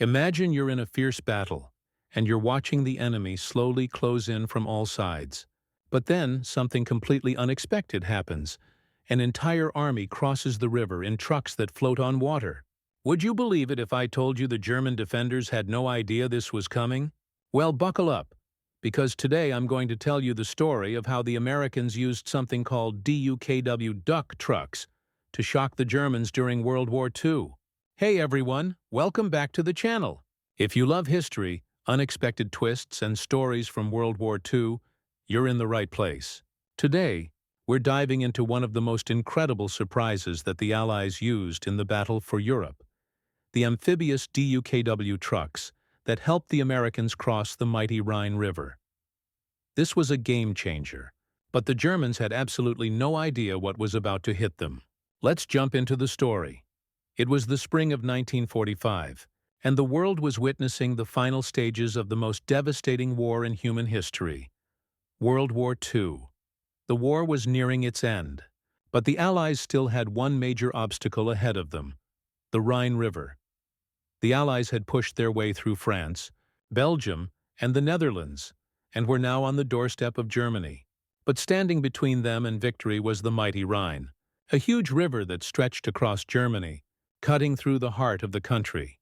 Imagine you're in a fierce battle, and you're watching the enemy slowly close in from all sides. But then, something completely unexpected happens. An entire army crosses the river in trucks that float on water. Would you believe it if I told you the German defenders had no idea this was coming? Well, buckle up, because today I'm going to tell you the story of how the Americans used something called DUKW duck trucks to shock the Germans during World War II. Hey everyone, welcome back to the channel. If you love history, unexpected twists, and stories from World War II, you're in the right place. Today, we're diving into one of the most incredible surprises that the Allies used in the battle for Europe: the amphibious DUKW trucks that helped the Americans cross the mighty Rhine River. This was a game changer, but the Germans had absolutely no idea what was about to hit them. Let's jump into the story. It was the spring of 1945, and the world was witnessing the final stages of the most devastating war in human history, World War II. The war was nearing its end, but the Allies still had one major obstacle ahead of them: the Rhine River. The Allies had pushed their way through France, Belgium, and the Netherlands, and were now on the doorstep of Germany. But standing between them and victory was the mighty Rhine, a huge river that stretched across Germany, cutting through the heart of the country.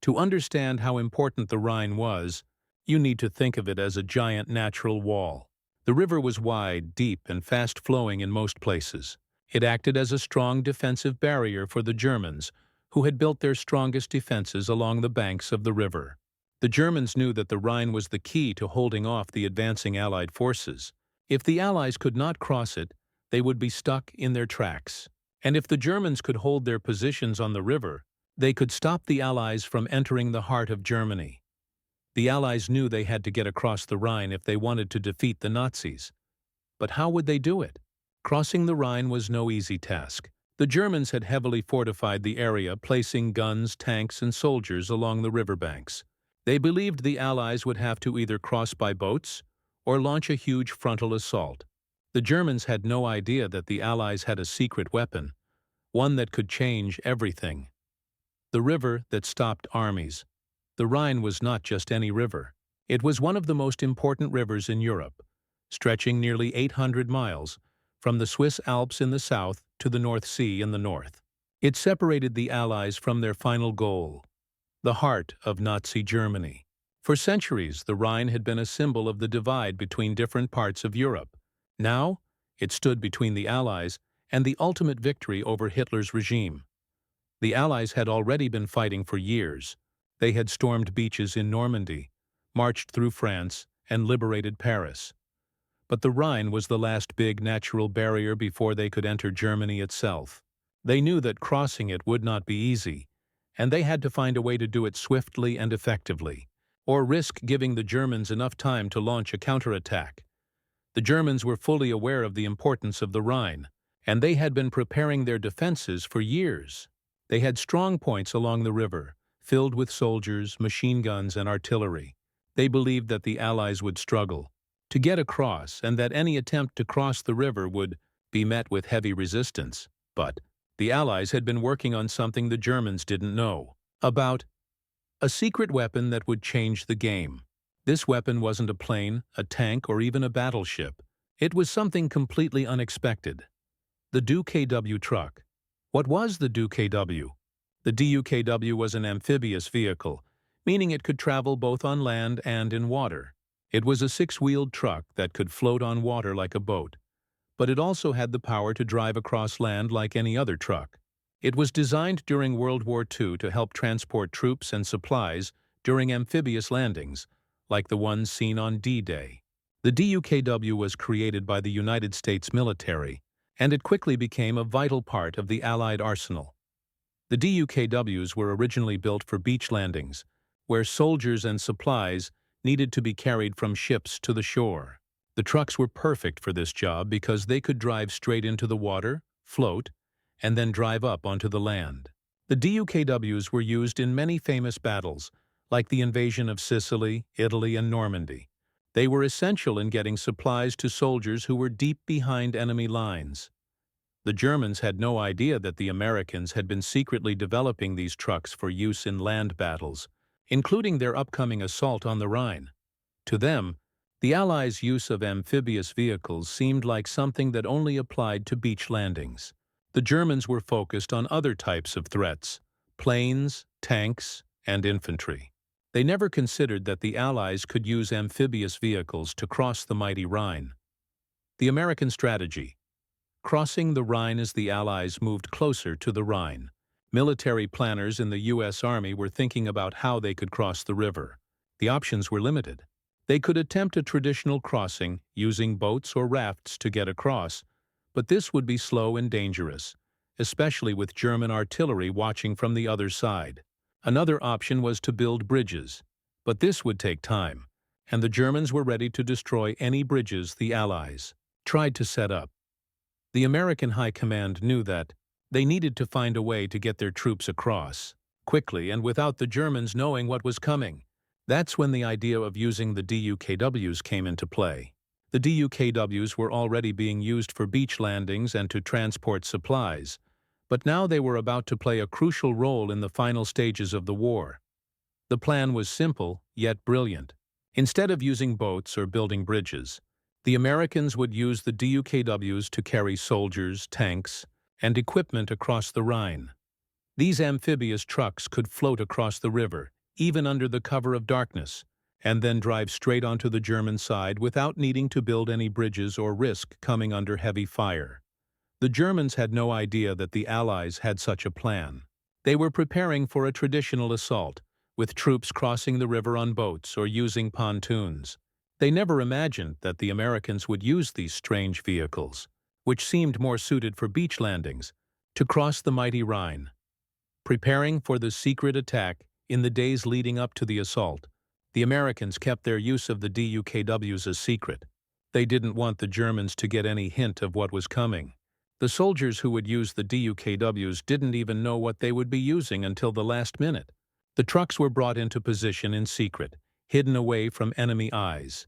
To understand how important the Rhine was, you need to think of it as a giant natural wall. The river was wide, deep, and fast-flowing in most places. It acted as a strong defensive barrier for the Germans, who had built their strongest defenses along the banks of the river. The Germans knew that the Rhine was the key to holding off the advancing Allied forces. If the Allies could not cross it, they would be stuck in their tracks. And if the Germans could hold their positions on the river, they could stop the Allies from entering the heart of Germany. The Allies knew they had to get across the Rhine if they wanted to defeat the Nazis. But how would they do it? Crossing the Rhine was no easy task. The Germans had heavily fortified the area, placing guns, tanks, and soldiers along the riverbanks. They believed the Allies would have to either cross by boats or launch a huge frontal assault. The Germans had no idea that the Allies had a secret weapon, one that could change everything: the river that stopped armies. The Rhine was not just any river. It was one of the most important rivers in Europe, stretching nearly 800 miles, from the Swiss Alps in the south to the North Sea in the north. It separated the Allies from their final goal, the heart of Nazi Germany. For centuries, the Rhine had been a symbol of the divide between different parts of Europe. Now, it stood between the Allies and the ultimate victory over Hitler's regime. The Allies had already been fighting for years. They had stormed beaches in Normandy, marched through France, and liberated Paris. But the Rhine was the last big natural barrier before they could enter Germany itself. They knew that crossing it would not be easy, and they had to find a way to do it swiftly and effectively, or risk giving the Germans enough time to launch a counterattack. The Germans were fully aware of the importance of the Rhine, and they had been preparing their defenses for years. They had strong points along the river, filled with soldiers, machine guns, and artillery. They believed that the Allies would struggle to get across, and that any attempt to cross the river would be met with heavy resistance. But the Allies had been working on something the Germans didn't know about: a secret weapon that would change the game. This weapon wasn't a plane, a tank, or even a battleship. It was something completely unexpected: the DUKW truck. What was the DUKW? The DUKW was an amphibious vehicle, meaning it could travel both on land and in water. It was a six-wheeled truck that could float on water like a boat, but it also had the power to drive across land like any other truck. It was designed during World War II to help transport troops and supplies during amphibious landings, like the ones seen on D-Day. The DUKW was created by the United States military, and it quickly became a vital part of the Allied arsenal. The DUKWs were originally built for beach landings, where soldiers and supplies needed to be carried from ships to the shore. The trucks were perfect for this job because they could drive straight into the water, float, and then drive up onto the land. The DUKWs were used in many famous battles, like the invasion of Sicily, Italy, and Normandy. They were essential in getting supplies to soldiers who were deep behind enemy lines. The Germans had no idea that the Americans had been secretly developing these trucks for use in land battles, including their upcoming assault on the Rhine. To them, the Allies' use of amphibious vehicles seemed like something that only applied to beach landings. The Germans were focused on other types of threats: planes, tanks, and infantry. They never considered that the Allies could use amphibious vehicles to cross the mighty Rhine. The American strategy: crossing the Rhine as the Allies moved closer to the Rhine. Military planners in the U.S. Army were thinking about how they could cross the river. The options were limited. They could attempt a traditional crossing, using boats or rafts to get across, but this would be slow and dangerous, especially with German artillery watching from the other side. Another option was to build bridges, but this would take time, and the Germans were ready to destroy any bridges the Allies tried to set up. The American High Command knew that they needed to find a way to get their troops across, quickly and without the Germans knowing what was coming. That's when the idea of using the DUKWs came into play. The DUKWs were already being used for beach landings and to transport supplies, but now they were about to play a crucial role in the final stages of the war. The plan was simple, yet brilliant. Instead of using boats or building bridges, the Americans would use the DUKWs to carry soldiers, tanks, and equipment across the Rhine. These amphibious trucks could float across the river, even under the cover of darkness, and then drive straight onto the German side without needing to build any bridges or risk coming under heavy fire. The Germans had no idea that the Allies had such a plan. They were preparing for a traditional assault, with troops crossing the river on boats or using pontoons. They never imagined that the Americans would use these strange vehicles, which seemed more suited for beach landings, to cross the mighty Rhine. Preparing for the secret attack in the days leading up to the assault, the Americans kept their use of the DUKWs a secret. They didn't want the Germans to get any hint of what was coming. The soldiers who would use the DUKWs didn't even know what they would be using until the last minute. The trucks were brought into position in secret, hidden away from enemy eyes.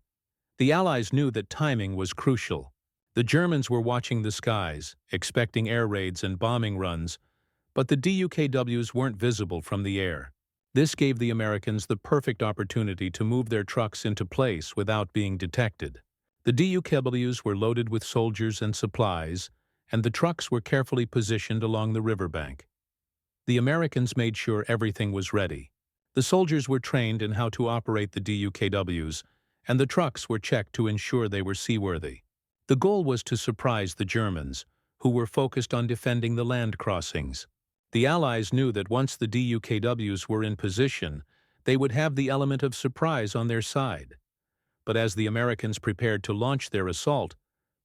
The Allies knew that timing was crucial. The Germans were watching the skies, expecting air raids and bombing runs, but the DUKWs weren't visible from the air. This gave the Americans the perfect opportunity to move their trucks into place without being detected. The DUKWs were loaded with soldiers and supplies, and the trucks were carefully positioned along the riverbank. The Americans made sure everything was ready. The soldiers were trained in how to operate the DUKWs, and the trucks were checked to ensure they were seaworthy. The goal was to surprise the Germans, who were focused on defending the land crossings. The Allies knew that once the DUKWs were in position, they would have the element of surprise on their side. But as the Americans prepared to launch their assault,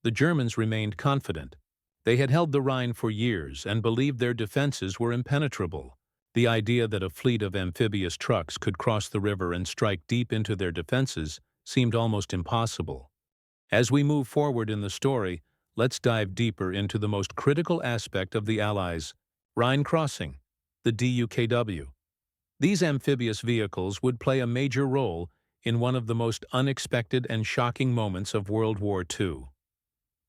the Germans remained confident. They had held the Rhine for years and believed their defenses were impenetrable. The idea that a fleet of amphibious trucks could cross the river and strike deep into their defenses seemed almost impossible. As we move forward in the story, let's dive deeper into the most critical aspect of the Allies' Rhine crossing, the DUKW. These amphibious vehicles would play a major role in one of the most unexpected and shocking moments of World War II.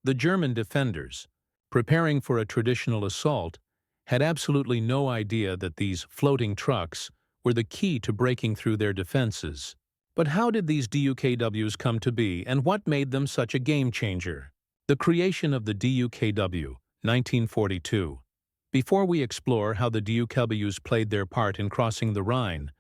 The German defenders, preparing for a traditional assault, had absolutely no idea that these floating trucks were the key to breaking through their defenses. But how did these DUKWs come to be, and what made them such a game-changer? The creation of the DUKW, 1942. Before we explore how the DUKWs played their part in crossing the Rhine,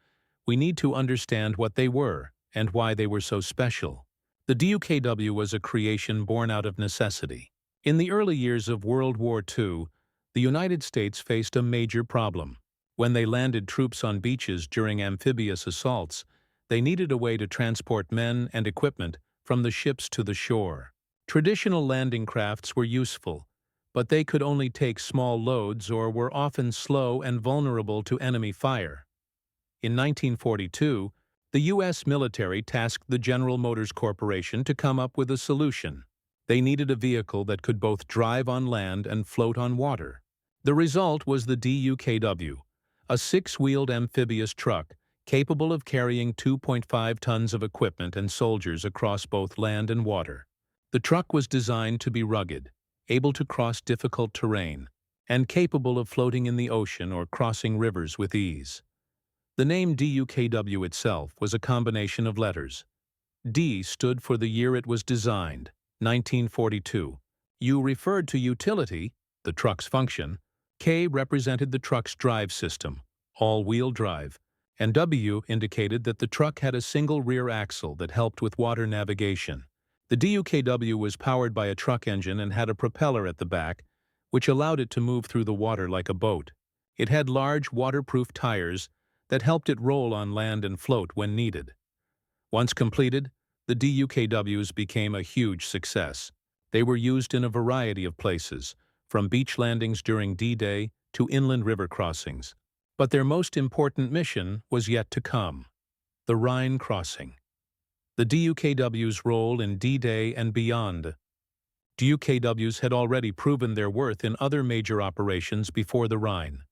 we need to understand what they were and why they were so special. The DUKW was a creation born out of necessity. In the early years of World War II, the United States faced a major problem. When they landed troops on beaches during amphibious assaults, they needed a way to transport men and equipment from the ships to the shore. Traditional landing crafts were useful, but they could only take small loads or were often slow and vulnerable to enemy fire. In 1942, the U.S. military tasked the General Motors Corporation to come up with a solution. They needed a vehicle that could both drive on land and float on water. The result was the DUKW, a six-wheeled amphibious truck capable of carrying 2.5 tons of equipment and soldiers across both land and water. The truck was designed to be rugged, able to cross difficult terrain, and capable of floating in the ocean or crossing rivers with ease. The name DUKW itself was a combination of letters. D stood for the year it was designed, 1942. U referred to utility, the truck's function. K represented the truck's drive system, all-wheel drive, and W indicated that the truck had a single rear axle that helped with water navigation. The DUKW was powered by a truck engine and had a propeller at the back, which allowed it to move through the water like a boat. It had large, waterproof tires that helped it roll on land and float when needed. Once completed, the DUKWs became a huge success. They were used in a variety of places, from beach landings during D-Day to inland river crossings. But their most important mission was yet to come: the Rhine crossing. The DUKW's role in D-Day and beyond. DUKWs had already proven their worth in other major operations before the Rhine.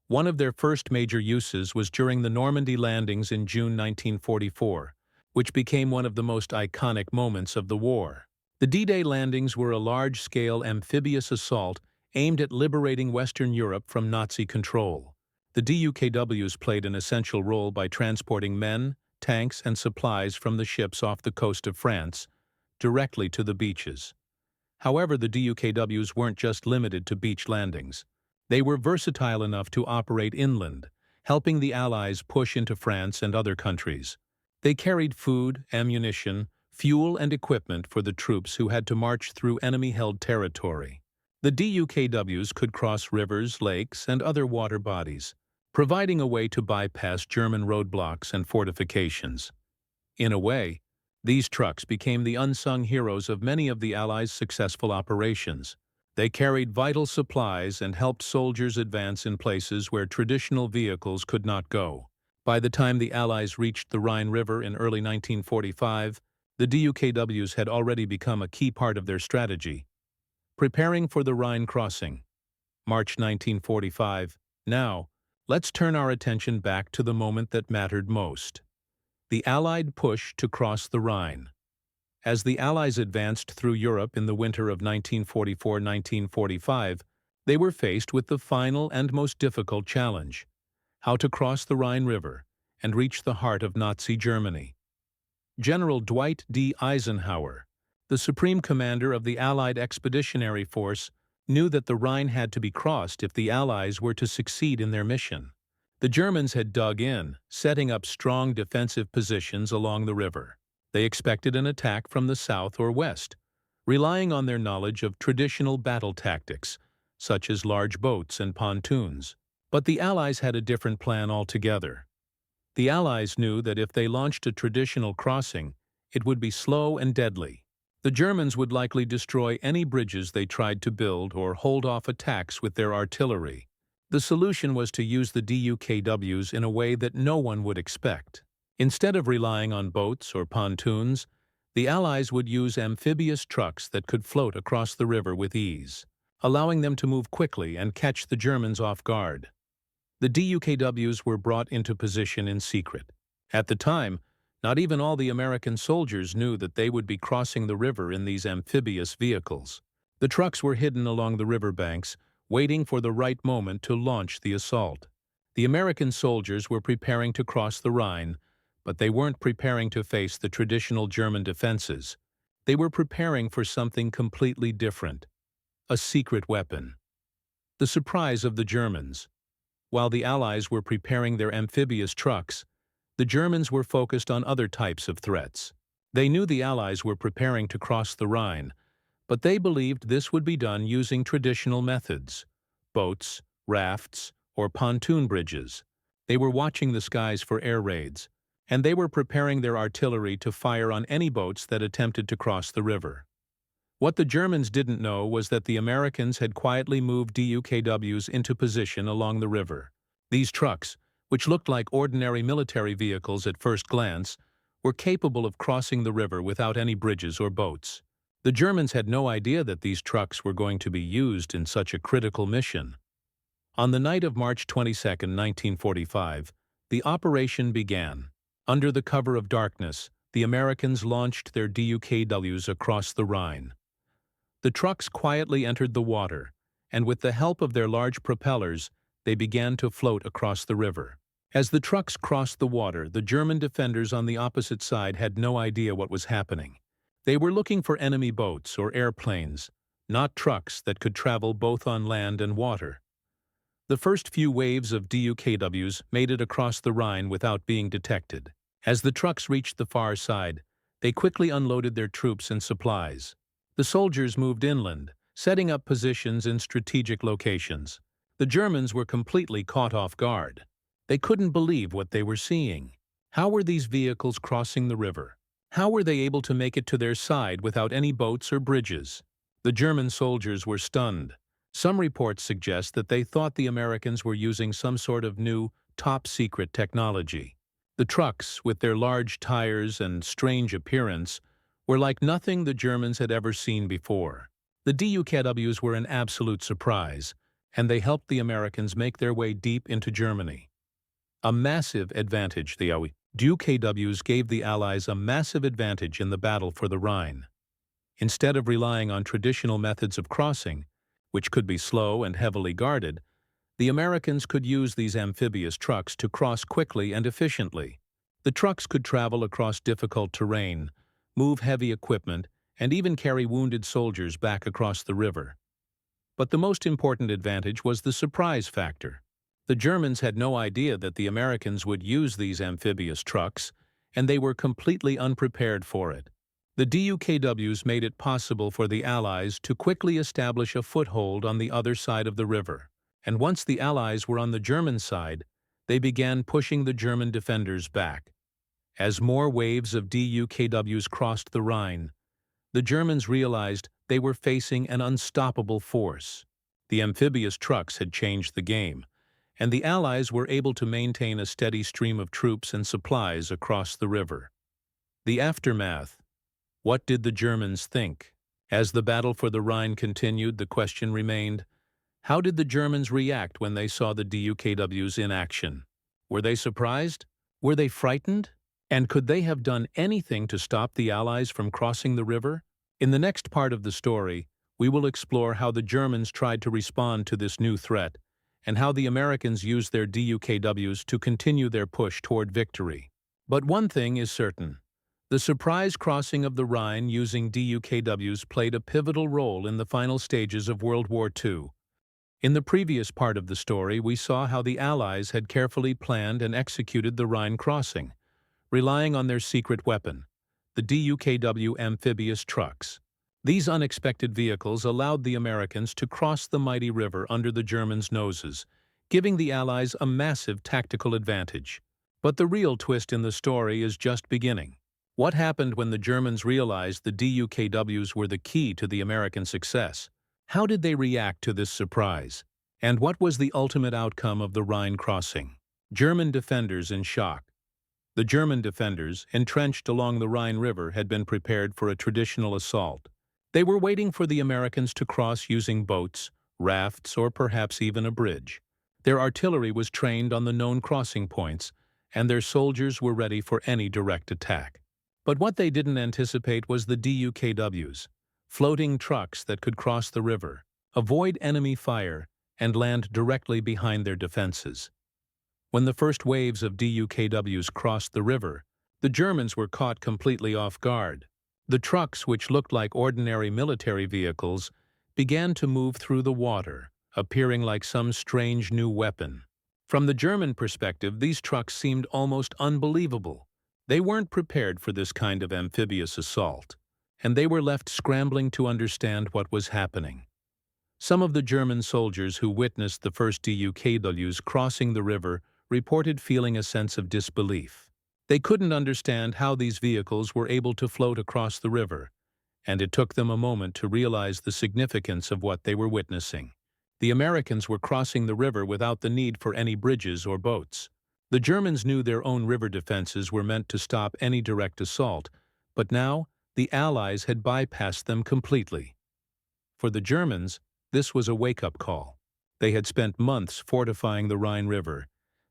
One of their first major uses was during the Normandy landings in June 1944, which became one of the most iconic moments of the war. The D-Day landings were a large-scale amphibious assault aimed at liberating Western Europe from Nazi control. The DUKWs played an essential role by transporting men, tanks, and supplies from the ships off the coast of France directly to the beaches. However, the DUKWs weren't just limited to beach landings. They were versatile enough to operate inland, helping the Allies push into France and other countries. They carried food, ammunition, fuel, and equipment for the troops who had to march through enemy-held territory. The DUKWs could cross rivers, lakes, and other water bodies, providing a way to bypass German roadblocks and fortifications. In a way, these trucks became the unsung heroes of many of the Allies' successful operations. They carried vital supplies and helped soldiers advance in places where traditional vehicles could not go. By the time the Allies reached the Rhine River in early 1945, the DUKWs had already become a key part of their strategy. Preparing for the Rhine crossing. March 1945. Now, let's turn our attention back to the moment that mattered most: the Allied push to cross the Rhine. As the Allies advanced through Europe in the winter of 1944-1945, they were faced with the final and most difficult challenge: how to cross the Rhine River and reach the heart of Nazi Germany. General Dwight D. Eisenhower, the supreme commander of the Allied Expeditionary Force, knew that the Rhine had to be crossed if the Allies were to succeed in their mission. The Germans had dug in, setting up strong defensive positions along the river. They expected an attack from the south or west, relying on their knowledge of traditional battle tactics, such as large boats and pontoons. But the Allies had a different plan altogether. The Allies knew that if they launched a traditional crossing, it would be slow and deadly. The Germans would likely destroy any bridges they tried to build or hold off attacks with their artillery. The solution was to use the DUKWs in a way that no one would expect. Instead of relying on boats or pontoons, the Allies would use amphibious trucks that could float across the river with ease, allowing them to move quickly and catch the Germans off guard. The DUKWs were brought into position in secret. At the time, not even all the American soldiers knew that they would be crossing the river in these amphibious vehicles. The trucks were hidden along the riverbanks, waiting for the right moment to launch the assault. The American soldiers were preparing to cross the Rhine, but they weren't preparing to face the traditional German defenses. They were preparing for something completely different: a secret weapon. The surprise of the Germans. While the Allies were preparing their amphibious trucks, the Germans were focused on other types of threats. They knew the Allies were preparing to cross the Rhine, but they believed this would be done using traditional methods: boats, rafts, or pontoon bridges. They were watching the skies for air raids, and they were preparing their artillery to fire on any boats that attempted to cross the river. What the Germans didn't know was that the Americans had quietly moved DUKWs into position along the river. These trucks, which looked like ordinary military vehicles at first glance, were capable of crossing the river without any bridges or boats. The Germans had no idea that these trucks were going to be used in such a critical mission. On the night of March 22, 1945, the operation began. Under the cover of darkness, the Americans launched their DUKWs across the Rhine. The trucks quietly entered the water, and with the help of their large propellers, they began to float across the river. As the trucks crossed the water, the German defenders on the opposite side had no idea what was happening. They were looking for enemy boats or airplanes, not trucks that could travel both on land and water. The first few waves of DUKWs made it across the Rhine without being detected. As the trucks reached the far side, they quickly unloaded their troops and supplies. The soldiers moved inland, setting up positions in strategic locations. The Germans were completely caught off guard. They couldn't believe what they were seeing. How were these vehicles crossing the river? How were they able to make it to their side without any boats or bridges? The German soldiers were stunned. Some reports suggest that they thought the Americans were using some sort of new, top-secret technology. The trucks, with their large tires and strange appearance, were like nothing the Germans had ever seen before. The DUKWs were an absolute surprise, and they helped the Americans make their way deep into Germany. A massive advantage. The DUKWs gave the Allies a massive advantage in the battle for the Rhine. Instead of relying on traditional methods of crossing, which could be slow and heavily guarded, the Americans could use these amphibious trucks to cross quickly and efficiently. The trucks could travel across difficult terrain, move heavy equipment, and even carry wounded soldiers back across the river. But the most important advantage was the surprise factor. The Germans had no idea that the Americans would use these amphibious trucks, and they were completely unprepared for it. The DUKWs made it possible for the Allies to quickly establish a foothold on the other side of the river. And once the Allies were on the German side, they began pushing the German defenders back. As more waves of DUKWs crossed the Rhine, the Germans realized they were facing an unstoppable force. The amphibious trucks had changed the game, and the Allies were able to maintain a steady stream of troops and supplies across the river. The aftermath. What did the Germans think? As the battle for the Rhine continued, the question remained, how did the Germans react when they saw the DUKWs in action? Were they surprised? Were they frightened? And could they have done anything to stop the Allies from crossing the river? In the next part of the story, we will explore how the Germans tried to respond to this new threat, and how the Americans used their DUKWs to continue their push toward victory. But one thing is certain. The surprise crossing of the Rhine using DUKWs played a pivotal role in the final stages of World War II. In the previous part of the story, we saw how the Allies had carefully planned and executed the Rhine crossing, relying on their secret weapon, the DUKW amphibious trucks. These unexpected vehicles allowed the Americans to cross the mighty river under the Germans' noses, giving the Allies a massive tactical advantage. But the real twist in the story is just beginning. What happened when the Germans realized the DUKWs were the key to the American success? How did they react to this surprise? And what was the ultimate outcome of the Rhine crossing? German defenders in shock. The German defenders, entrenched along the Rhine River, had been prepared for a traditional assault. They were waiting for the Americans to cross using boats, rafts, or perhaps even a bridge. Their artillery was trained on the known crossing points, and their soldiers were ready for any direct attack. But what they didn't anticipate was the DUKWs, floating trucks that could cross the river, avoid enemy fire, and land directly behind their defenses. When the first waves of DUKWs crossed the river, the Germans were caught completely off guard. The trucks, which looked like ordinary military vehicles, began to move through the water, appearing like some strange new weapon. From the German perspective, these trucks seemed almost unbelievable. They weren't prepared for this kind of amphibious assault, and they were left scrambling to understand what was happening. Some of the German soldiers who witnessed the first DUKWs crossing the river reported feeling a sense of disbelief. They couldn't understand how these vehicles were able to float across the river, and it took them a moment to realize the significance of what they were witnessing. The Americans were crossing the river without the need for any bridges or boats. The Germans knew their own river defenses were meant to stop any direct assault, but now the Allies had bypassed them completely. For the Germans, this was a wake-up call. They had spent months fortifying the Rhine River,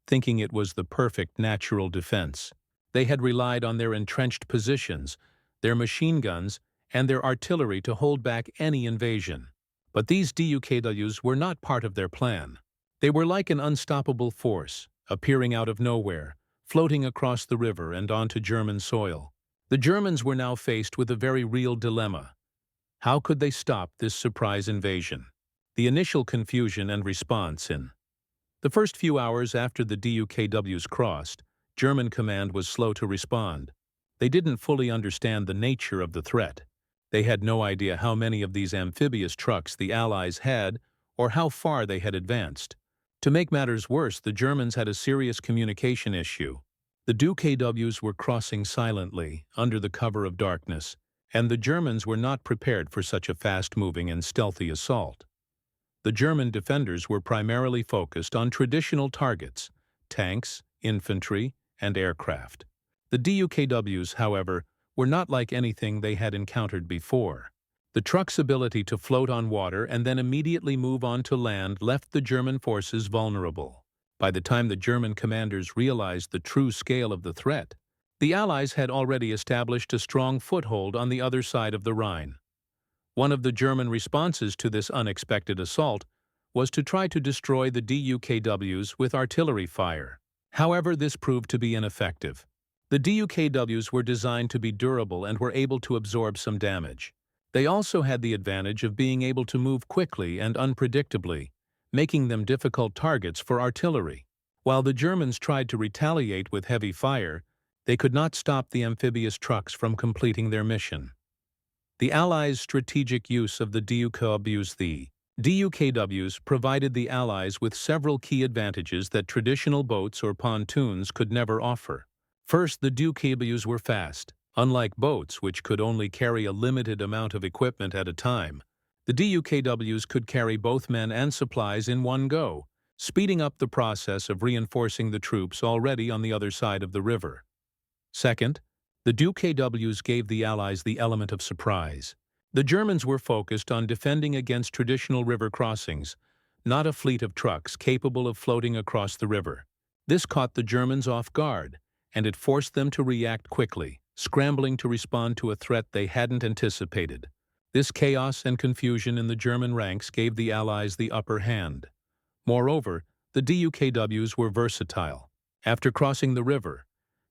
thinking it was the perfect natural defense. They had relied on their entrenched positions, their machine guns, and their artillery to hold back any invasion. But these DUKWs were not part of their plan. They were like an unstoppable force, appearing out of nowhere, floating across the river and onto German soil. The Germans were now faced with a very real dilemma. How could they stop this surprise invasion? The initial confusion and response in the first few hours after the DUKWs crossed, German command was slow to respond. They didn't fully understand the nature of the threat. They had no idea how many of these amphibious trucks the Allies had or how far they had advanced. To make matters worse, the Germans had a serious communication issue. The DUKWs were crossing silently, under the cover of darkness, and the Germans were not prepared for such a fast-moving and stealthy assault. The German defenders were primarily focused on traditional targets, tanks, infantry, and aircraft. The DUKWs, however, were not like anything they had encountered before. The truck's ability to float on water and then immediately move on to land left the German forces vulnerable. By the time the German commanders realized the true scale of the threat, the Allies had already established a strong foothold on the other side of the Rhine. One of the German responses to this unexpected assault was to try to destroy the DUKWs with artillery fire. However, this proved to be ineffective. The DUKWs were designed to be durable and were able to absorb some damage. They also had the advantage of being able to move quickly and unpredictably, making them difficult targets for artillery. While the Germans tried to retaliate with heavy fire, they could not stop the amphibious trucks from completing their mission. The Allies' strategic use of the DUKWs. The DUKWs provided the Allies with several key advantages that traditional boats or pontoons could never offer. First, the DUKWs were fast. Unlike boats, which could only carry a limited amount of equipment at a time, the DUKWs could carry both men and supplies in one go, speeding up the process of reinforcing the troops already on the other side of the river. Second, the DUKWs gave the Allies the element of surprise. The Germans were focused on defending against traditional river crossings, not a fleet of trucks capable of floating across the river. This caught the Germans off guard, and it forced them to react quickly, scrambling to respond to a threat they hadn't anticipated. This chaos and confusion in the German ranks gave the Allies the upper hand. Moreover, the DUKWs were versatile. After crossing the river,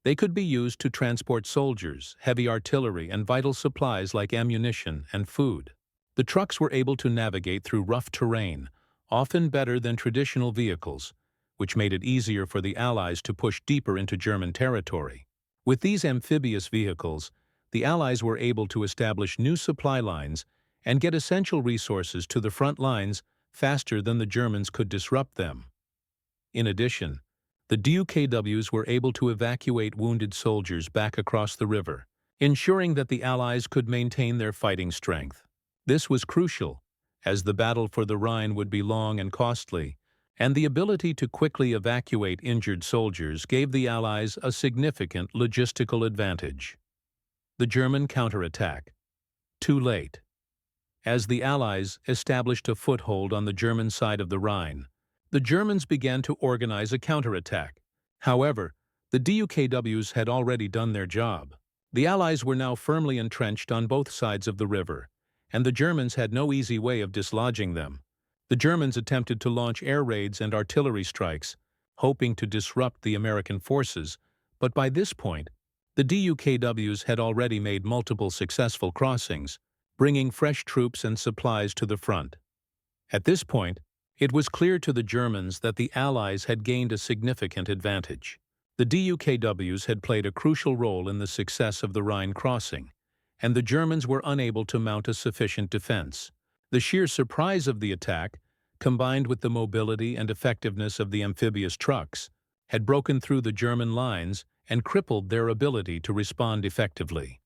they could be used to transport soldiers, heavy artillery, and vital supplies like ammunition and food. The trucks were able to navigate through rough terrain, often better than traditional vehicles, which made it easier for the Allies to push deeper into German territory. With these amphibious vehicles, the Allies were able to establish new supply lines and get essential resources to the front lines faster than the Germans could disrupt them. In addition, the DUKWs were able to evacuate wounded soldiers back across the river, ensuring that the Allies could maintain their fighting strength. This was crucial, as the battle for the Rhine would be long and costly, and the ability to quickly evacuate injured soldiers gave the Allies a significant logistical advantage. The German counterattack. Too late. As the Allies established a foothold on the German side of the Rhine, the Germans began to organize a counterattack. However, the DUKWs had already done their job. The Allies were now firmly entrenched on both sides of the river, and the Germans had no easy way of dislodging them. The Germans attempted to launch air raids and artillery strikes, hoping to disrupt the American forces, but by this point, the DUKWs had already made multiple successful crossings, bringing fresh troops and supplies to the front. At this point, it was clear to the Germans that the Allies had gained a significant advantage. The DUKWs had played a crucial role in the success of the Rhine crossing, and the Germans were unable to mount a sufficient defense. The sheer surprise of the attack, combined with the mobility and effectiveness of the amphibious trucks, had broken through the German lines and crippled their ability to respond effectively.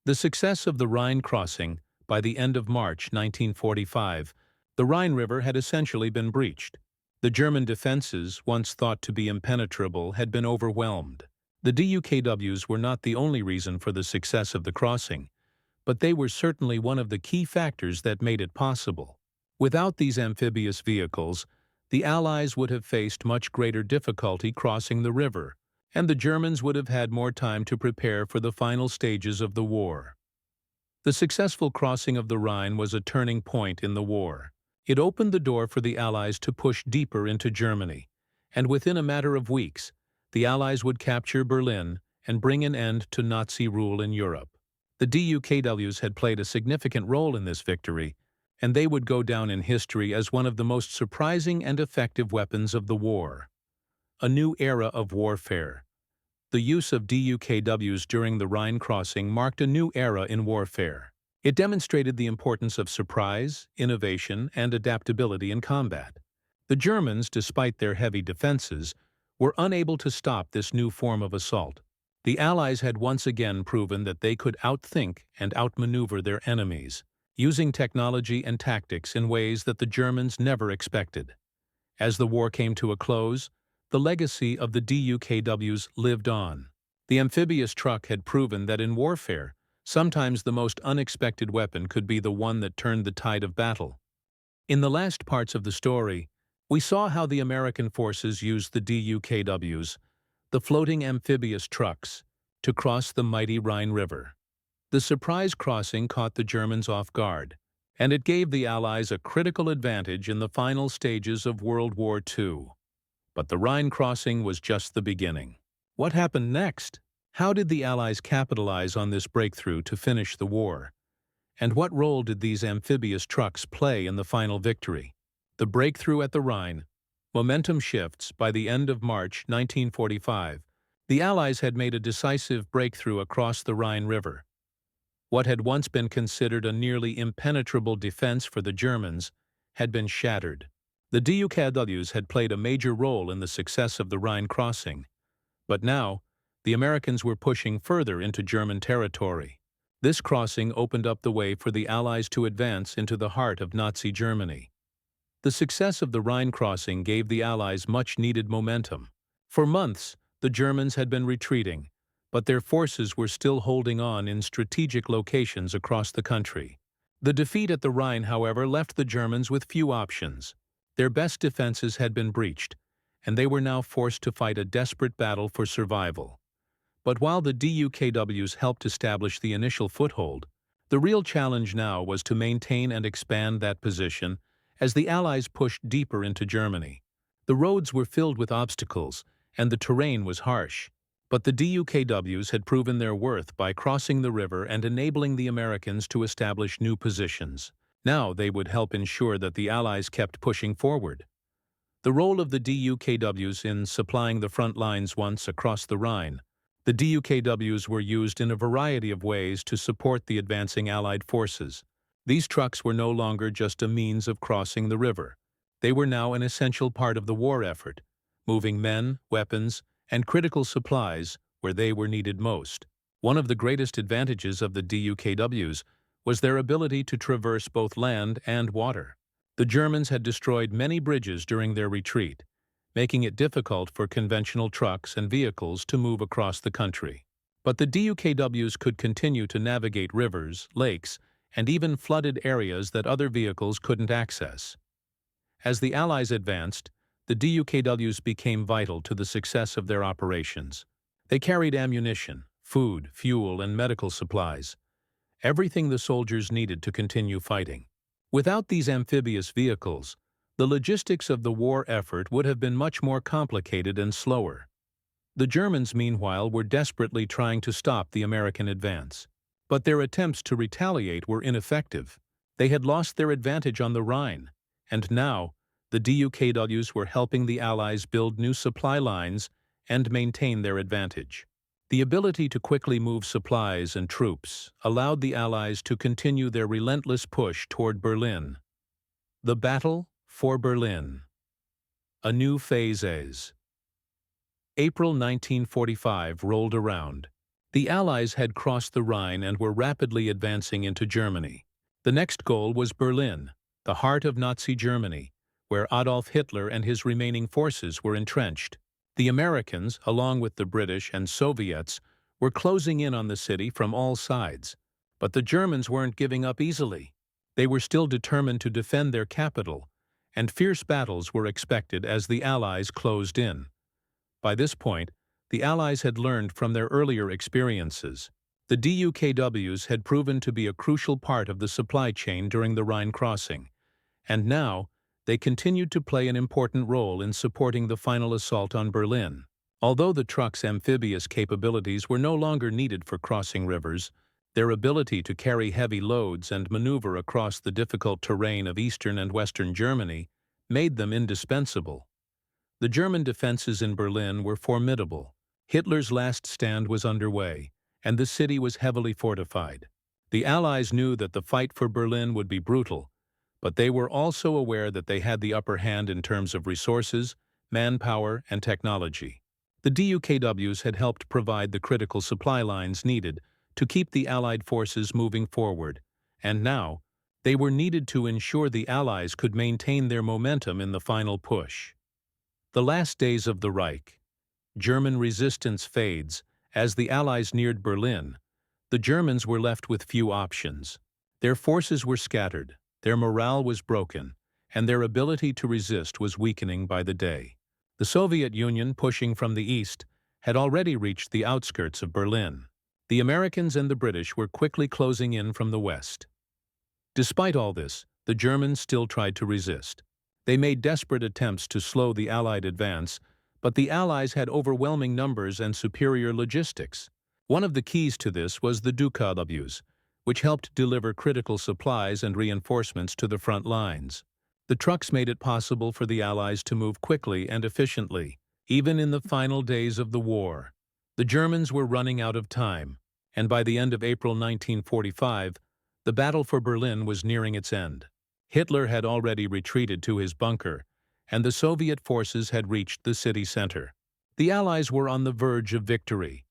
The success of the Rhine crossing, by the end of March 1945, the Rhine River had essentially been breached. The German defenses, once thought to be impenetrable, had been overwhelmed. The DUKWs were not the only reason for the success of the crossing, but they were certainly one of the key factors that made it possible. Without these amphibious vehicles, the Allies would have faced much greater difficulty crossing the river, and the Germans would have had more time to prepare for the final stages of the war. The successful crossing of the Rhine was a turning point in the war. It opened the door for the Allies to push deeper into Germany, and within a matter of weeks, the Allies would capture Berlin and bring an end to Nazi rule in Europe. The DUKWs had played a significant role in this victory, and they would go down in history as one of the most surprising and effective weapons of the war. A new era of warfare. The use of DUKWs during the Rhine crossing marked a new era in warfare. It demonstrated the importance of surprise, innovation, and adaptability in combat. The Germans, despite their heavy defenses, were unable to stop this new form of assault. The Allies had once again proven that they could outthink and outmaneuver their enemies, using technology and tactics in ways that the Germans never expected. As the war came to a close, the legacy of the DUKWs lived on. The amphibious truck had proven that in warfare, sometimes the most unexpected weapon could be the one that turned the tide of battle. In the last parts of the story, we saw how the American forces used the DUKWs, the floating amphibious trucks, to cross the mighty Rhine River. The surprise crossing caught the Germans off guard, and it gave the Allies a critical advantage in the final stages of World War II. But the Rhine crossing was just the beginning. What happened next? How did the Allies capitalize on this breakthrough to finish the war? And what role did these amphibious trucks play in the final victory? The breakthrough at the Rhine. Momentum shifts. By the end of March 1945, the Allies had made a decisive breakthrough across the Rhine River. What had once been considered a nearly impenetrable defense for the Germans had been shattered. The DUKWs had played a major role in the success of the Rhine crossing, but now the Americans were pushing further into German territory. This crossing opened up the way for the Allies to advance into the heart of Nazi Germany. The success of the Rhine crossing gave the Allies much-needed momentum. For months, the Germans had been retreating, but their forces were still holding on in strategic locations across the country. The defeat at the Rhine, however, left the Germans with few options. Their best defenses had been breached, and they were now forced to fight a desperate battle for survival. But while the DUKWs helped establish the initial foothold, the real challenge now was to maintain and expand that position as the Allies pushed deeper into Germany. The roads were filled with obstacles, and the terrain was harsh. But the DUKWs had proven their worth by crossing the river and enabling the Americans to establish new positions. Now they would help ensure that the Allies kept pushing forward. The role of the DUKWs in supplying the front lines once across the Rhine. The DUKWs were used in a variety of ways to support the advancing Allied forces. These trucks were no longer just a means of crossing the river. They were now an essential part of the war effort, moving men, weapons, and critical supplies where they were needed most. One of the greatest advantages of the DUKWs was their ability to traverse both land and water. The Germans had destroyed many bridges during their retreat, making it difficult for conventional trucks and vehicles to move across the country. But the DUKWs could continue to navigate rivers, lakes, and even flooded areas that other vehicles couldn't access. As the Allies advanced, the DUKWs became vital to the success of their operations. They carried ammunition, food, fuel, and medical supplies, everything the soldiers needed to continue fighting. Without these amphibious vehicles, the logistics of the war effort would have been much more complicated and slower. The Germans, meanwhile, were desperately trying to stop the American advance. But their attempts to retaliate were ineffective. They had lost their advantage on the Rhine, and now the DUKWs were helping the Allies build new supply lines and maintain their advantage. The ability to quickly move supplies and troops allowed the Allies to continue their relentless push toward Berlin. The battle for Berlin. A new phase. April 1945 rolled around. The Allies had crossed the Rhine and were rapidly advancing into Germany. The next goal was Berlin, the heart of Nazi Germany, where Adolf Hitler and his remaining forces were entrenched. The Americans, along with the British and Soviets, were closing in on the city from all sides. But the Germans weren't giving up easily. They were still determined to defend their capital, and fierce battles were expected as the Allies closed in. By this point, the Allies had learned from their earlier experiences. The DUKWs had proven to be a crucial part of the supply chain during the Rhine crossing, and now they continued to play an important role in supporting the final assault on Berlin. Although the trucks' amphibious capabilities were no longer needed for crossing rivers, their ability to carry heavy loads and maneuver across the difficult terrain of eastern and western Germany made them indispensable. The German defenses in Berlin were formidable. Hitler's last stand was underway, and the city was heavily fortified. The Allies knew that the fight for Berlin would be brutal, but they were also aware that they had the upper hand in terms of resources, manpower, and technology. The DUKWs had helped provide the critical supply lines needed to keep the Allied forces moving forward, and now, they were needed to ensure the Allies could maintain their momentum in the final push. The last days of the Reich. German resistance fades. As the Allies neared Berlin, the Germans were left with few options. Their forces were scattered, their morale was broken, and their ability to resist was weakening by the day. The Soviet Union, pushing from the east, had already reached the outskirts of Berlin. The Americans and the British were quickly closing in from the west. Despite all this, the Germans still tried to resist. They made desperate attempts to slow the Allied advance, but the Allies had overwhelming numbers and superior logistics. One of the keys to this was the DUKWs, which helped deliver critical supplies and reinforcements to the front lines. The trucks made it possible for the Allies to move quickly and efficiently, even in the final days of the war. The Germans were running out of time, and by the end of April 1945, the battle for Berlin was nearing its end. Hitler had already retreated to his bunker, and the Soviet forces had reached the city center. The Allies were on the verge of victory.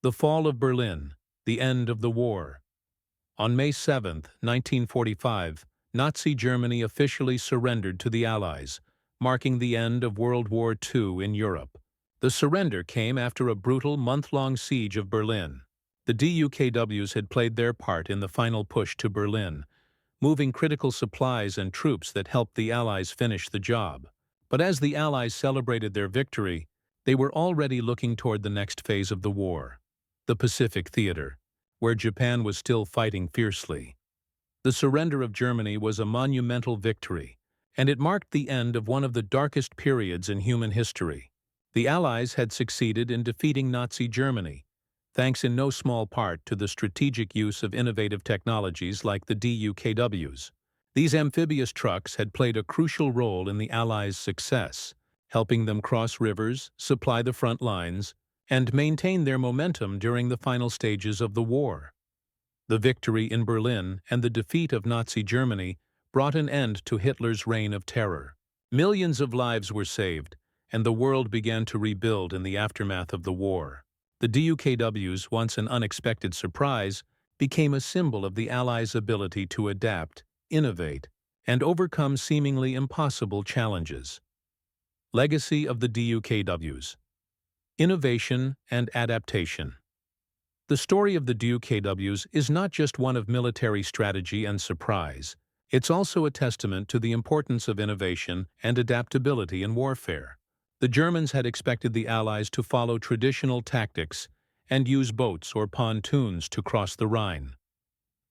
The fall of Berlin, the end of the war. On May 7, 1945, Nazi Germany officially surrendered to the Allies, marking the end of World War II in Europe. The surrender came after a brutal month-long siege of Berlin. The DUKWs had played their part in the final push to Berlin, moving critical supplies and troops that helped the Allies finish the job. But as the Allies celebrated their victory, they were already looking toward the next phase of the war, the Pacific Theater, where Japan was still fighting fiercely. The surrender of Germany was a monumental victory, and it marked the end of one of the darkest periods in human history. The Allies had succeeded in defeating Nazi Germany, thanks in no small part to the strategic use of innovative technologies like the DUKWs. These amphibious trucks had played a crucial role in the Allies' success, helping them cross rivers, supply the front lines, and maintain their momentum during the final stages of the war. The victory in Berlin and the defeat of Nazi Germany brought an end to Hitler's reign of terror. Millions of lives were saved, and the world began to rebuild in the aftermath of the war. The DUKWs, once an unexpected surprise, became a symbol of the Allies' ability to adapt, innovate, and overcome seemingly impossible challenges. Legacy of the DUKWs. Innovation and adaptation. The story of the DUKWs is not just one of military strategy and surprise. It's also a testament to the importance of innovation and adaptability in warfare. The Germans had expected the Allies to follow traditional tactics and use boats or pontoons to cross the Rhine.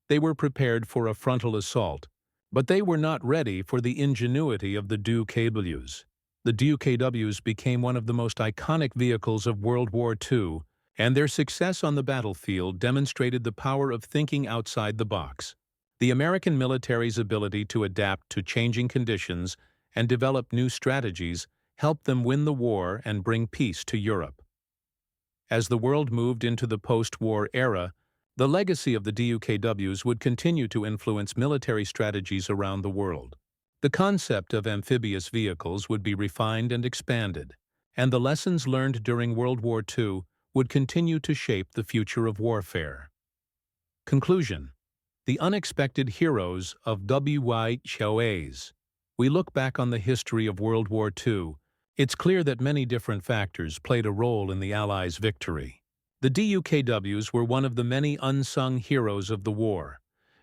They were prepared for a frontal assault, but they were not ready for the ingenuity of the DUKWs. The DUKWs became one of the most iconic vehicles of World War II, and their success on the battlefield demonstrated the power of thinking outside the box. The American military's ability to adapt to changing conditions and develop new strategies helped them win the war and bring peace to Europe. As the world moved into the post-war era, the legacy of the DUKWs would continue to influence military strategies around the world. The concept of amphibious vehicles would be refined and expanded, and the lessons learned during World War II would continue to shape the future of warfare. Conclusion. The unexpected heroes of WYHOAs. We look back on the history of World War II. It's clear that many different factors played a role in the Allies' victory. The DUKWs were one of the many unsung heroes of the war,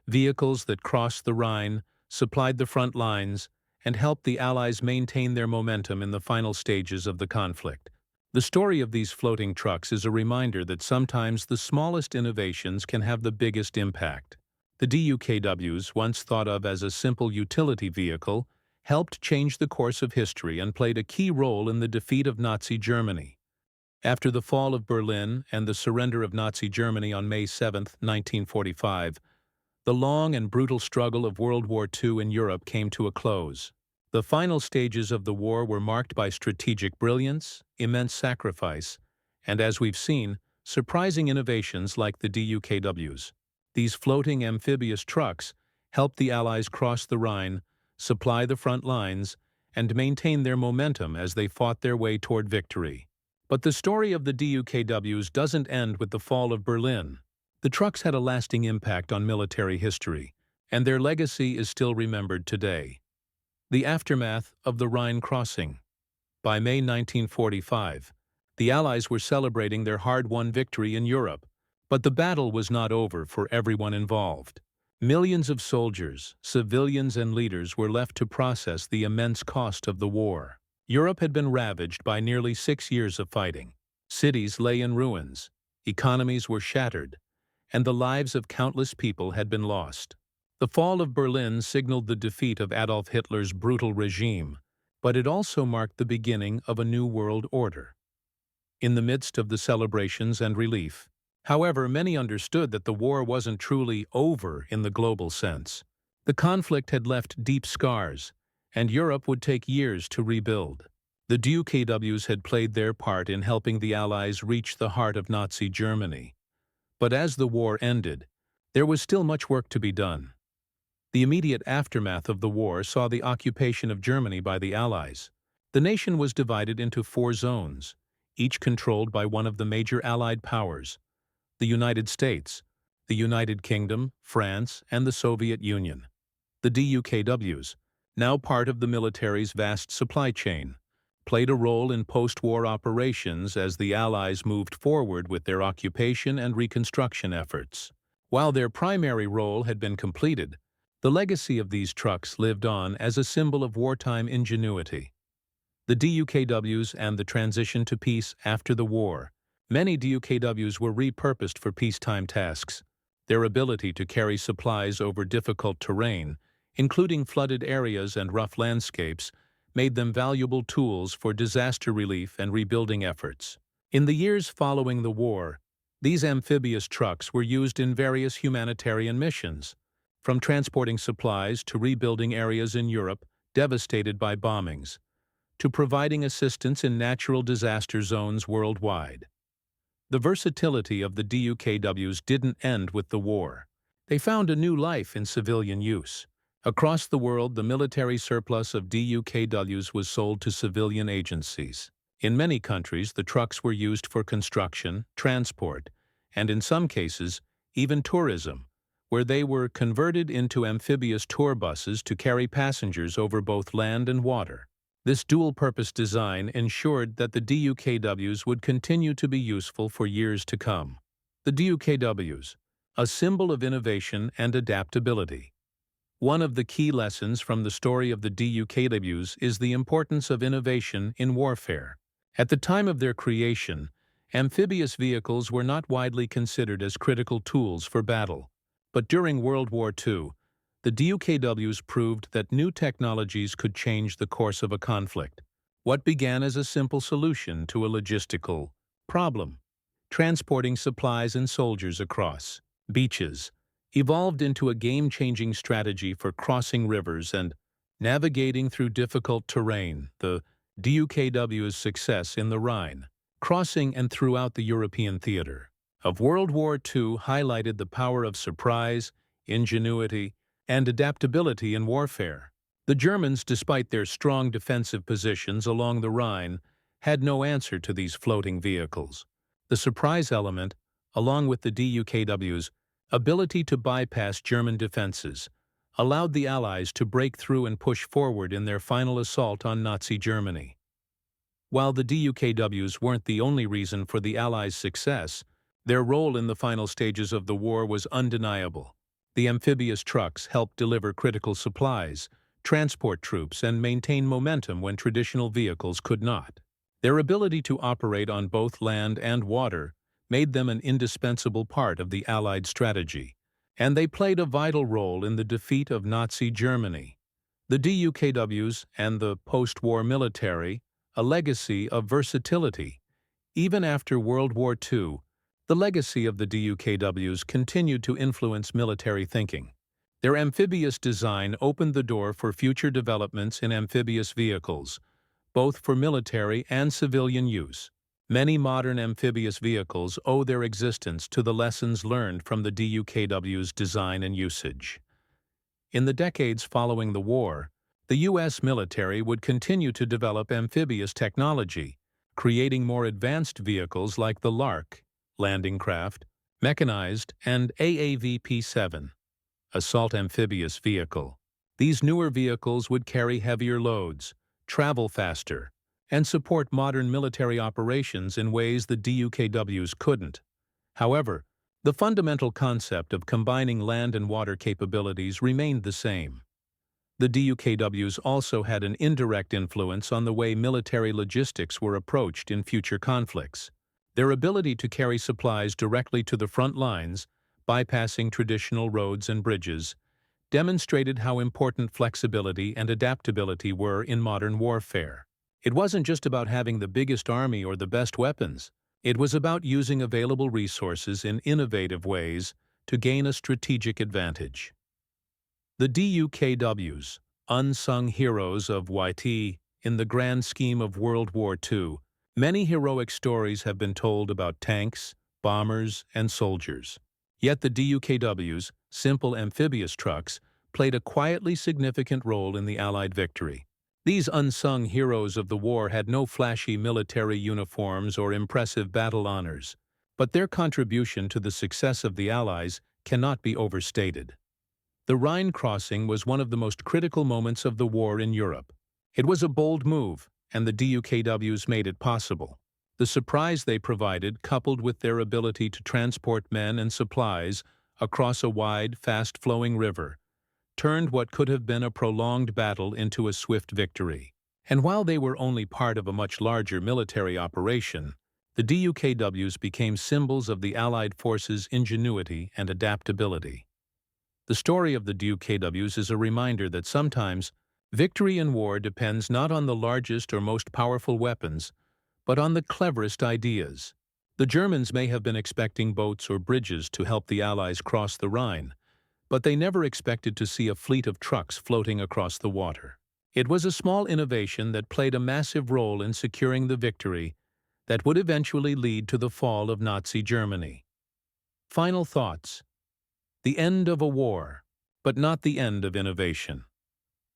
vehicles that crossed the Rhine, supplied the front lines, and helped the Allies maintain their momentum in the final stages of the conflict. The story of these floating trucks is a reminder that sometimes the smallest innovations can have the biggest impact. The DUKWs, once thought of as a simple utility vehicle, helped change the course of history and played a key role in the defeat of Nazi Germany. After the fall of Berlin and the surrender of Nazi Germany on May 7, 1945, the long and brutal struggle of World War II in Europe came to a close. The final stages of the war were marked by strategic brilliance, immense sacrifice, and, as we've seen, surprising innovations like the DUKWs. These floating amphibious trucks helped the Allies cross the Rhine, supply the front lines, and maintain their momentum as they fought their way toward victory. But the story of the DUKWs doesn't end with the fall of Berlin. The trucks had a lasting impact on military history, and their legacy is still remembered today. The aftermath of the Rhine crossing. By May 1945, the Allies were celebrating their hard-won victory in Europe, but the battle was not over for everyone involved. Millions of soldiers, civilians, and leaders were left to process the immense cost of the war. Europe had been ravaged by nearly 6 years of fighting. Cities lay in ruins, economies were shattered, and the lives of countless people had been lost. The fall of Berlin signaled the defeat of Adolf Hitler's brutal regime, but it also marked the beginning of a new world order. In the midst of the celebrations and relief, however, many understood that the war wasn't truly over in the global sense. The conflict had left deep scars, and Europe would take years to rebuild. The DUKWs had played their part in helping the Allies reach the heart of Nazi Germany. But as the war ended, there was still much work to be done. The immediate aftermath of the war saw the occupation of Germany by the Allies. The nation was divided into 4 zones, each controlled by one of the major Allied powers: the United States, the United Kingdom, France, and the Soviet Union. The DUKWs, now part of the military's vast supply chain, played a role in post-war operations as the Allies moved forward with their occupation and reconstruction efforts. While their primary role had been completed, the legacy of these trucks lived on as a symbol of wartime ingenuity. The DUKWs and the transition to peace after the war. Many DUKWs were repurposed for peacetime tasks. Their ability to carry supplies over difficult terrain, including flooded areas and rough landscapes, made them valuable tools for disaster relief and rebuilding efforts. In the years following the war, these amphibious trucks were used in various humanitarian missions, from transporting supplies to rebuilding areas in Europe devastated by bombings, to providing assistance in natural disaster zones worldwide. The versatility of the DUKWs didn't end with the war. They found a new life in civilian use. Across the world, the military surplus of DUKWs was sold to civilian agencies. In many countries, the trucks were used for construction, transport, and in some cases, even tourism, where they were converted into amphibious tour buses to carry passengers over both land and water. This dual-purpose design ensured that the DUKWs would continue to be useful for years to come. The DUKWs, a symbol of innovation and adaptability. One of the key lessons from the story of the DUKWs is the importance of innovation in warfare. At the time of their creation, amphibious vehicles were not widely considered as critical tools for battle. But during World War II, the DUKWs proved that new technologies could change the course of a conflict. What began as a simple solution to a logistical problem, transporting supplies and soldiers across beaches, evolved into a game-changing strategy for crossing rivers and navigating through difficult terrain. The DUKW's success in the Rhine crossing and throughout the European theater of World War II highlighted the power of surprise, ingenuity, and adaptability in warfare. The Germans, despite their strong defensive positions along the Rhine, had no answer to these floating vehicles. The surprise element, along with the DUKW's ability to bypass German defenses, allowed the Allies to break through and push forward in their final assault on Nazi Germany. While the DUKWs weren't the only reason for the Allies' success, their role in the final stages of the war was undeniable. The amphibious trucks helped deliver critical supplies, transport troops, and maintain momentum when traditional vehicles could not. Their ability to operate on both land and water made them an indispensable part of the Allied strategy, and they played a vital role in the defeat of Nazi Germany. The DUKWs and the post-war military, a legacy of versatility. Even after World War II, the legacy of the DUKWs continued to influence military thinking. Their amphibious design opened the door for future developments in amphibious vehicles, both for military and civilian use. Many modern amphibious vehicles owe their existence to the lessons learned from the DUKW's design and usage. In the decades following the war, the U.S. military would continue to develop amphibious technology, creating more advanced vehicles like the LARC, landing craft, mechanized, and AAVP-7, assault amphibious vehicle. These newer vehicles would carry heavier loads, travel faster, and support modern military operations in ways the DUKWs couldn't. However, the fundamental concept of combining land and water capabilities remained the same. The DUKWs also had an indirect influence on the way military logistics were approached in future conflicts. Their ability to carry supplies directly to the front lines, bypassing traditional roads and bridges, demonstrated how important flexibility and adaptability were in modern warfare. It wasn't just about having the biggest army or the best weapons. It was about using available resources in innovative ways to gain a strategic advantage. The DUKWs, unsung heroes of YT in the grand scheme of World War II, many heroic stories have been told about tanks, bombers, and soldiers. Yet the DUKWs, simple amphibious trucks, played a quietly significant role in the Allied victory. These unsung heroes of the war had no flashy military uniforms or impressive battle honors, but their contribution to the success of the Allies cannot be overstated. The Rhine crossing was one of the most critical moments of the war in Europe. It was a bold move, and the DUKWs made it possible. The surprise they provided, coupled with their ability to transport men and supplies across a wide, fast-flowing river, turned what could have been a prolonged battle into a swift victory. And while they were only part of a much larger military operation, the DUKWs became symbols of the Allied forces' ingenuity and adaptability. The story of the DUKWs is a reminder that sometimes victory in war depends not on the largest or most powerful weapons, but on the cleverest ideas. The Germans may have been expecting boats or bridges to help the Allies cross the Rhine, but they never expected to see a fleet of trucks floating across the water. It was a small innovation that played a massive role in securing the victory that would eventually lead to the fall of Nazi Germany. Final thoughts. The end of a war, but not the end of innovation.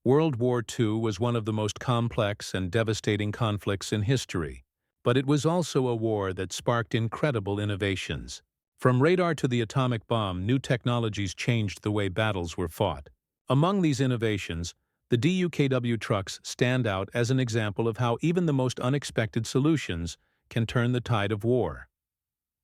World War II was one of the most complex and devastating conflicts in history, but it was also a war that sparked incredible innovations. From radar to the atomic bomb, new technologies changed the way battles were fought. Among these innovations, the DUKW trucks stand out as an example of how even the most unexpected solutions can turn the tide of war.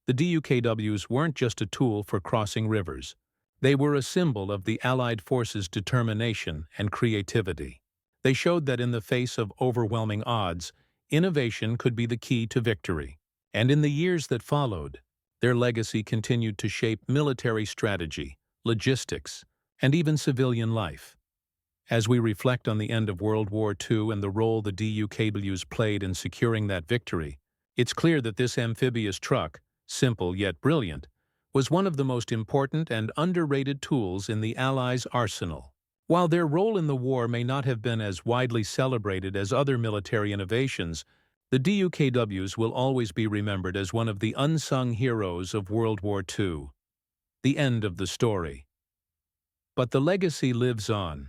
The DUKWs weren't just a tool for crossing rivers. They were a symbol of the Allied forces' determination and creativity. They showed that in the face of overwhelming odds, innovation could be the key to victory. And in the years that followed, their legacy continued to shape military strategy, logistics, and even civilian life. As we reflect on the end of World War II and the role the DUKWs played in securing that victory, it's clear that this amphibious truck, simple yet brilliant, was one of the most important and underrated tools in the Allies' arsenal. While their role in the war may not have been as widely celebrated as other military innovations, the DUKWs will always be remembered as one of the unsung heroes of World War II. The end of the story. But the legacy lives on.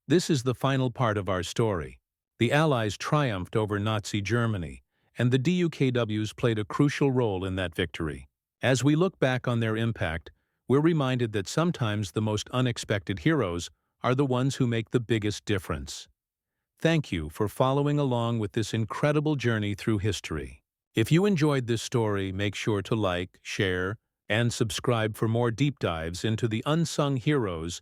This is the final part of our story. The Allies triumphed over Nazi Germany, and the DUKWs played a crucial role in that victory. As we look back on their impact, we're reminded that sometimes the most unexpected heroes are the ones who make the biggest difference. Thank you for following along with this incredible journey through history. If you enjoyed this story, make sure to like, share, and subscribe for more deep dives into the unsung heroes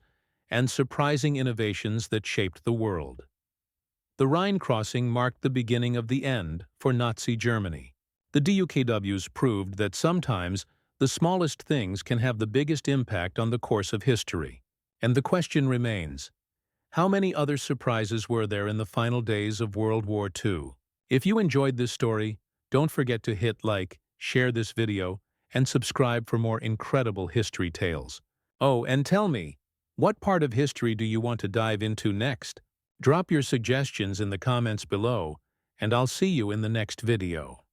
and surprising innovations that shaped the world. The Rhine crossing marked the beginning of the end for Nazi Germany. The DUKWs proved that sometimes the smallest things can have the biggest impact on the course of history. And the question remains, How many other surprises were there in the final days of World War II? If you enjoyed this story, don't forget to hit like, share this video, and subscribe for more incredible history tales. Oh, and tell me, what part of history do you want to dive into next? Drop your suggestions in the comments below, and I'll see you in the next video.